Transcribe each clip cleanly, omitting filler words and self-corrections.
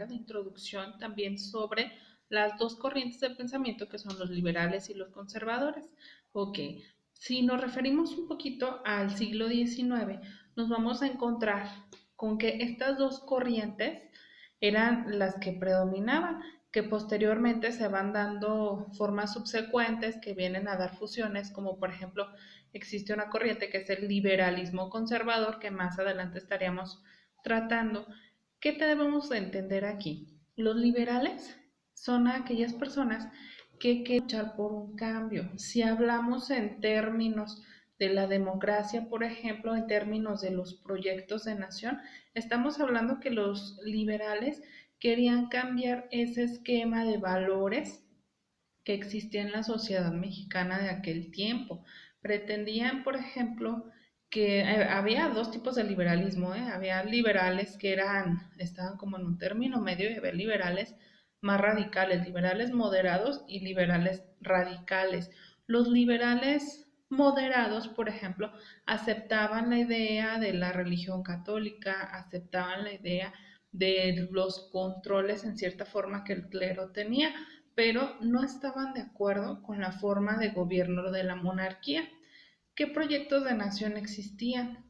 manera de introducción también sobre las dos corrientes de pensamiento que son los liberales y los conservadores. Ok, si nos referimos un poquito al siglo XIX, nos vamos a encontrar con que estas dos corrientes eran las que predominaban, que posteriormente se van dando formas subsecuentes que vienen a dar fusiones, como por ejemplo existe una corriente que es el liberalismo conservador, que más adelante estaríamos tratando. ¿Qué debemos de entender aquí? Los liberales son aquellas personas que quieren luchar por un cambio. Si hablamos en términos de la democracia, por ejemplo, en términos de los proyectos de nación, estamos hablando que los liberales querían cambiar ese esquema de valores que existía en la sociedad mexicana de aquel tiempo. Pretendían, por ejemplo, que había dos tipos de liberalismo, ¿eh? Había liberales que estaban como en un término medio y había liberales más radicales, liberales moderados y liberales radicales. Los liberales moderados, por ejemplo, aceptaban la idea de la religión católica, aceptaban la idea de los controles en cierta forma que el clero tenía, pero no estaban de acuerdo con la forma de gobierno de la monarquía. ¿Qué proyectos de nación existían?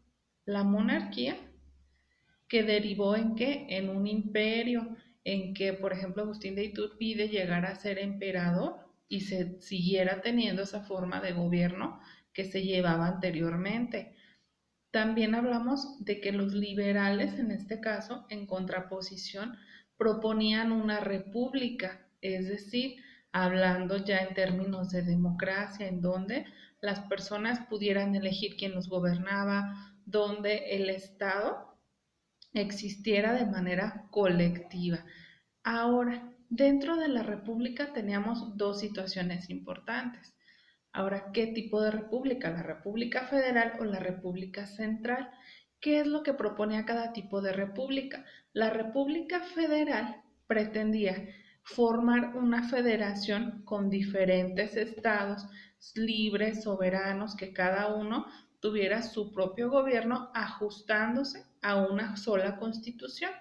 La monarquía, que derivó en qué? En un imperio, en que, por ejemplo, Agustín de Iturbide llegara a ser emperador y se siguiera teniendo esa forma de gobierno que se llevaba anteriormente. También hablamos de que los liberales, en este caso, en contraposición, proponían una república, es decir, hablando ya en términos de democracia, en donde las personas pudieran elegir quién los gobernaba, donde el Estado existiera de manera colectiva. Ahora, dentro de la república teníamos dos situaciones importantes. Ahora, ¿qué tipo de república? ¿La república federal o la república central? ¿Qué es lo que proponía cada tipo de república? La república federal pretendía formar una federación con diferentes estados libres, soberanos, que cada uno tuviera su propio gobierno ajustándose a una sola constitución,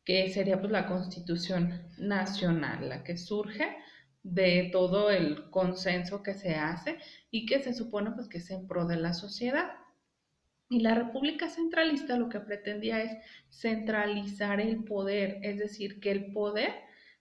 que sería pues la Constitución Nacional, la que surge de todo el consenso que se hace y que se supone pues que es en pro de la sociedad. Y la República Centralista lo que pretendía es centralizar el poder, es decir, que el poder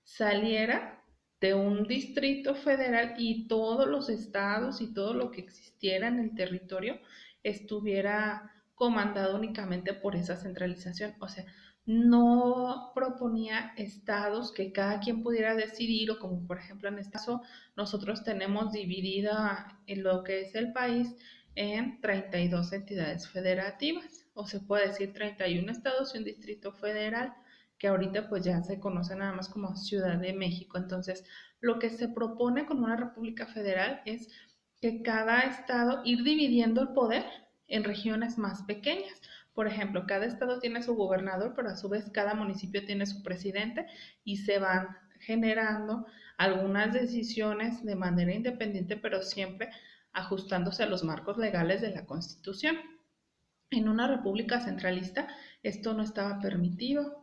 saliera de un distrito federal y todos los estados y todo lo que existiera en el territorio estuviera comandado únicamente por esa centralización. O sea, no proponía estados que cada quien pudiera decidir, o como por ejemplo en este caso nosotros tenemos dividida en lo que es el país en 32 entidades federativas, o se puede decir 31 estados y un distrito federal, que ahorita pues ya se conoce nada más como Ciudad de México. Entonces, lo que se propone con una república federal es que cada estado ir dividiendo el poder en regiones más pequeñas. Por ejemplo, cada estado tiene su gobernador, pero a su vez cada municipio tiene su presidente y se van generando algunas decisiones de manera independiente, pero siempre ajustándose a los marcos legales de la Constitución. En una república centralista esto no estaba permitido.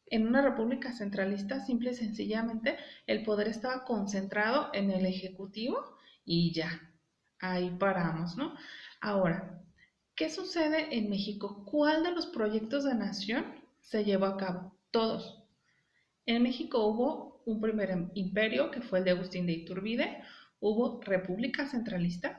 En una república centralista, simple y sencillamente, el poder estaba concentrado en el ejecutivo y ya, ahí paramos, ¿no? Ahora, ¿qué sucede en México? ¿Cuál de los proyectos de nación se llevó a cabo? Todos. En México hubo un primer imperio que fue el de Agustín de Iturbide, hubo república centralista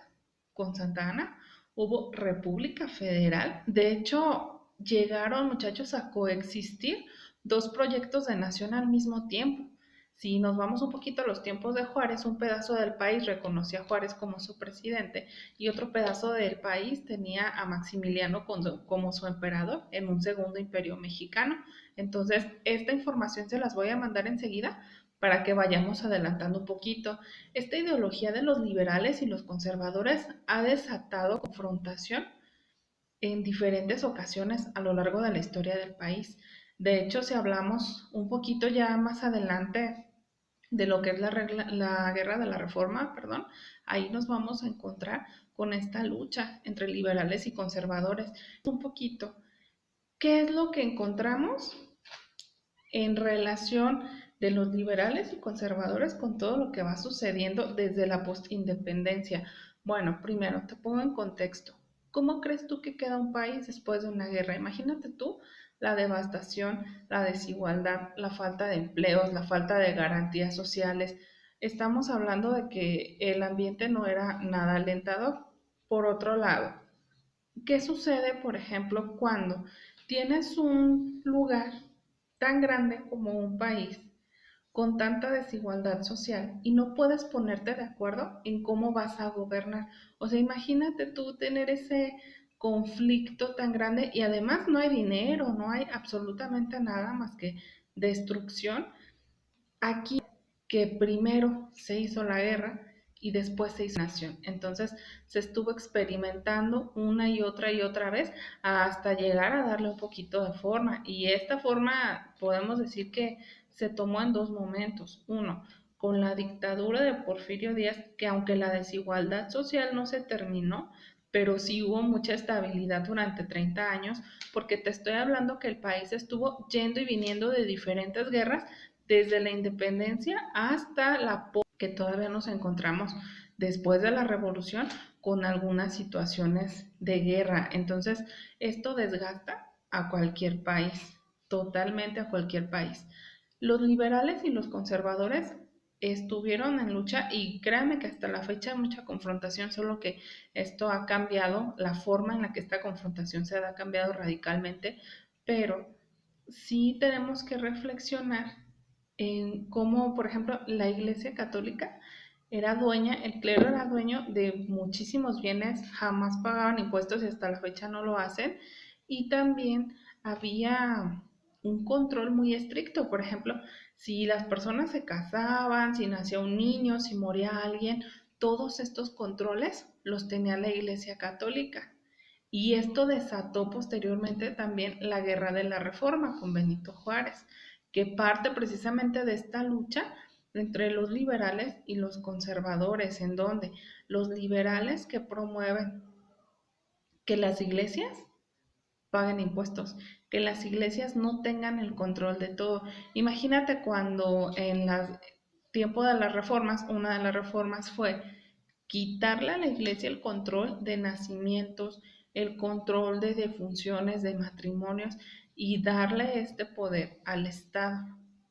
con Santa Anna, hubo república federal. De hecho, llegaron muchachos a coexistir dos proyectos de nación al mismo tiempo. Si nos vamos un poquito a los tiempos de Juárez, un pedazo del país reconocía a Juárez como su presidente y otro pedazo del país tenía a Maximiliano como su emperador en un segundo imperio mexicano. Entonces, esta información se las voy a mandar enseguida para que vayamos adelantando un poquito. Esta ideología de los liberales y los conservadores ha desatado confrontación en diferentes ocasiones a lo largo de la historia del país. De hecho, si hablamos un poquito ya más adelante de lo que es la guerra de la reforma, perdón, ahí nos vamos a encontrar con esta lucha entre liberales y conservadores. Un poquito, ¿qué es lo que encontramos en relación de los liberales y conservadores con todo lo que va sucediendo desde la postindependencia. Bueno, primero te pongo en contexto. ¿Cómo crees tú que queda un país después de una guerra? Imagínate tú la devastación, la desigualdad, la falta de empleos, la falta de garantías sociales. Estamos hablando de que el ambiente no era nada alentador. Por otro lado, ¿qué sucede, por ejemplo, cuando tienes un lugar tan grande como un país con tanta desigualdad social y no puedes ponerte de acuerdo en cómo vas a gobernar? O sea, imagínate tú tener ese conflicto tan grande y además no hay dinero, no hay absolutamente nada más que destrucción. Aquí que primero se hizo la guerra y después se hizo la nación. Entonces se estuvo experimentando una y otra vez hasta llegar a darle un poquito de forma. Y esta forma podemos decir que se tomó en dos momentos. Uno, con la dictadura de Porfirio Díaz, que aunque la desigualdad social no se terminó, pero sí hubo mucha estabilidad durante 30 años, porque te estoy hablando que el país estuvo yendo y viniendo de diferentes guerras desde la independencia hasta la que todavía nos encontramos después de la revolución con algunas situaciones de guerra. Entonces, esto desgasta a cualquier país, totalmente a cualquier país. Los liberales y los conservadores estuvieron en lucha y créanme que hasta la fecha hay mucha confrontación, solo que esto ha cambiado, la forma en la que esta confrontación se da ha cambiado radicalmente, pero sí tenemos que reflexionar en cómo, por ejemplo, la Iglesia Católica era dueña, el clero era dueño de muchísimos bienes, jamás pagaban impuestos y hasta la fecha no lo hacen. Y también había un control muy estricto, por ejemplo, si las personas se casaban, si nacía un niño, si moría alguien, todos estos controles los tenía la Iglesia Católica. Y esto desató posteriormente también la Guerra de la Reforma con Benito Juárez, que parte precisamente de esta lucha entre los liberales y los conservadores, en donde los liberales que promueven que las iglesias paguen impuestos, que las iglesias no tengan el control de todo. Imagínate cuando en el tiempo de las reformas, una de las reformas fue quitarle a la iglesia el control de nacimientos, el control de defunciones, de matrimonios y darle este poder al Estado.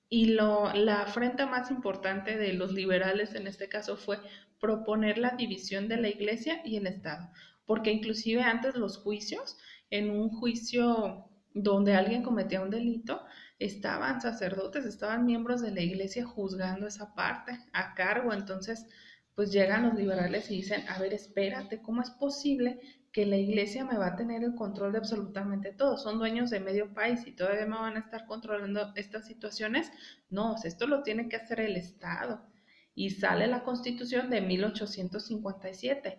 Y la afrenta más importante de los liberales en este caso fue proponer la división de la iglesia y el Estado, porque inclusive antes los juicios, en un juicio donde alguien cometía un delito, estaban sacerdotes, estaban miembros de la iglesia juzgando esa parte a cargo. Entonces pues llegan los liberales y dicen, a ver, espérate, ¿cómo es posible que la iglesia me va a tener el control de absolutamente todo? Son dueños de medio país y todavía me van a estar controlando estas situaciones. No, esto lo tiene que hacer el Estado. Y sale la Constitución de 1857.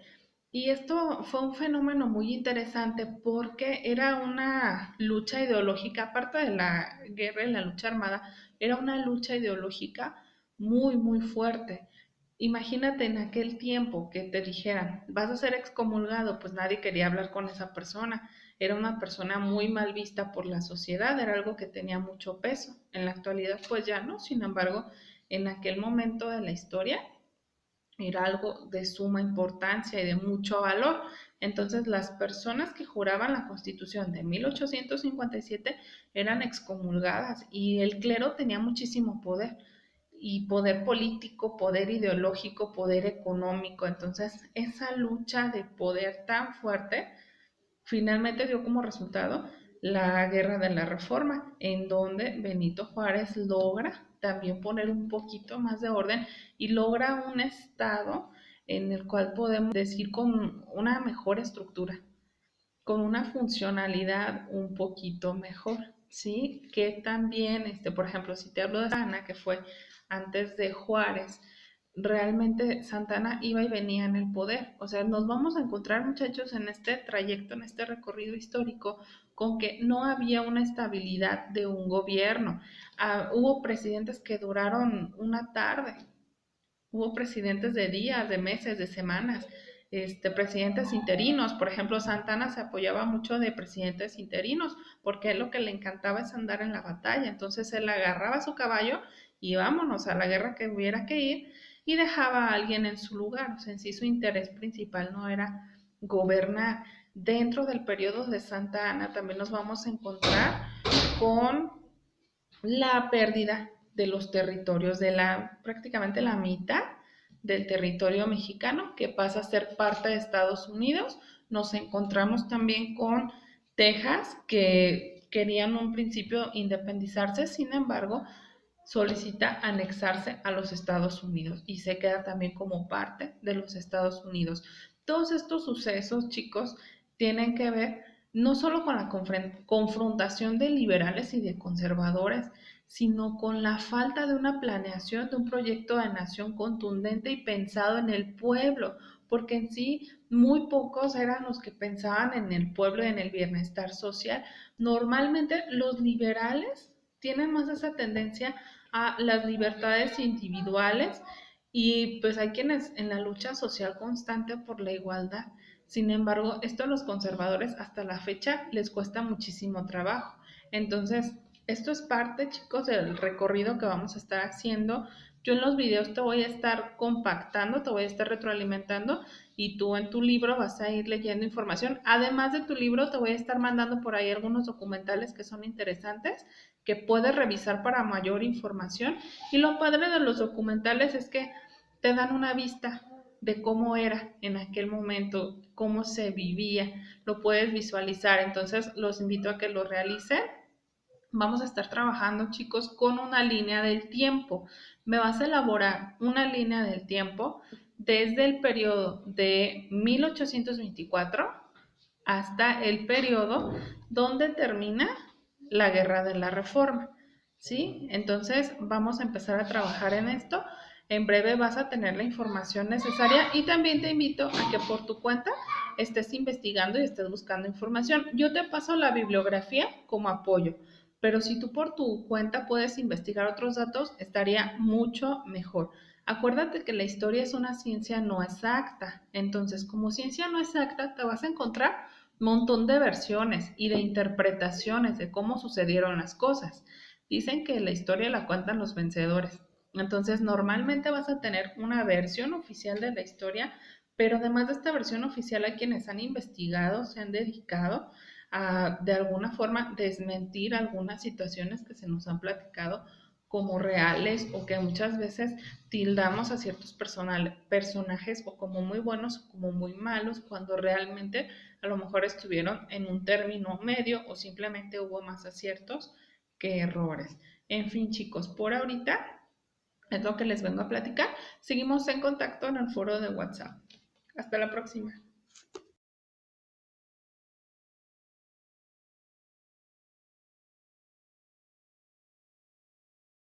Y esto fue un fenómeno muy interesante porque era una lucha ideológica, aparte de la guerra y la lucha armada, era una lucha ideológica muy, muy fuerte. Imagínate en aquel tiempo que te dijeran, vas a ser excomulgado, pues nadie quería hablar con esa persona. Era una persona muy mal vista por la sociedad, era algo que tenía mucho peso. En la actualidad, pues ya no. Sin embargo, en aquel momento de la historia era algo de suma importancia y de mucho valor. Entonces, las personas que juraban la Constitución de 1857 eran excomulgadas y el clero tenía muchísimo poder y poder político, poder ideológico, poder económico. Entonces, esa lucha de poder tan fuerte finalmente dio como resultado la Guerra de la Reforma, en donde Benito Juárez logra también poner un poquito más de orden y logra un estado en el cual podemos decir con una mejor estructura, con una funcionalidad un poquito mejor, ¿sí? Que también, por ejemplo, si te hablo de Santana, que fue antes de Juárez, realmente Santana iba y venía en el poder. O sea, nos vamos a encontrar, muchachos, en este trayecto, en este recorrido histórico, con que no había una estabilidad de un gobierno. Hubo presidentes que duraron una tarde, hubo presidentes de días, de meses, de semanas. presidentes interinos. Por ejemplo, Santa Anna se apoyaba mucho de presidentes interinos, porque a él lo que le encantaba es andar en la batalla. Entonces él agarraba su caballo y vámonos a la guerra que hubiera que ir y dejaba a alguien en su lugar. O sea, en sí su interés principal no era gobernar. Dentro del periodo de Santa Anna también nos vamos a encontrar con la pérdida de los territorios, de prácticamente la mitad del territorio mexicano que pasa a ser parte de Estados Unidos. Nos encontramos también con Texas, que querían un principio independizarse, sin embargo, solicita anexarse a los Estados Unidos y se queda también como parte de los Estados Unidos. Todos estos sucesos, chicos, tienen que ver no solo con la confrontación de liberales y de conservadores, sino con la falta de una planeación de un proyecto de nación contundente y pensado en el pueblo, porque en sí muy pocos eran los que pensaban en el pueblo y en el bienestar social. Normalmente los liberales tienen más esa tendencia a las libertades individuales y pues hay quienes en la lucha social constante por la igualdad. Sin embargo, esto a los conservadores hasta la fecha les cuesta muchísimo trabajo. Entonces, esto es parte, chicos, del recorrido que vamos a estar haciendo. Yo en los videos te voy a estar compactando, te voy a estar retroalimentando y tú en tu libro vas a ir leyendo información. Además de tu libro, te voy a estar mandando por ahí algunos documentales que son interesantes, que puedes revisar para mayor información. Y lo padre de los documentales es que te dan una vista de cómo era en aquel momento, cómo se vivía, lo puedes visualizar. Entonces, los invito a que lo realicen. Vamos a estar trabajando, chicos, con una línea del tiempo. Me vas a elaborar una línea del tiempo desde el periodo de 1824 hasta el periodo donde termina la Guerra de la Reforma, ¿sí? Entonces vamos a empezar a trabajar en esto. En breve vas a tener la información necesaria y también te invito a que por tu cuenta estés investigando y estés buscando información. Yo te paso la bibliografía como apoyo, pero si tú por tu cuenta puedes investigar otros datos, estaría mucho mejor. Acuérdate que la historia es una ciencia no exacta, entonces como ciencia no exacta te vas a encontrar un montón de versiones y de interpretaciones de cómo sucedieron las cosas. Dicen que la historia la cuentan los vencedores. Entonces, normalmente vas a tener una versión oficial de la historia, pero además de esta versión oficial hay quienes han investigado, se han dedicado a de alguna forma desmentir algunas situaciones que se nos han platicado como reales o que muchas veces tildamos a ciertos personajes o como muy buenos o como muy malos cuando realmente a lo mejor estuvieron en un término medio o simplemente hubo más aciertos que errores. En fin, chicos, por ahorita es lo que les vengo a platicar. Seguimos en contacto en el foro de WhatsApp. Hasta la próxima.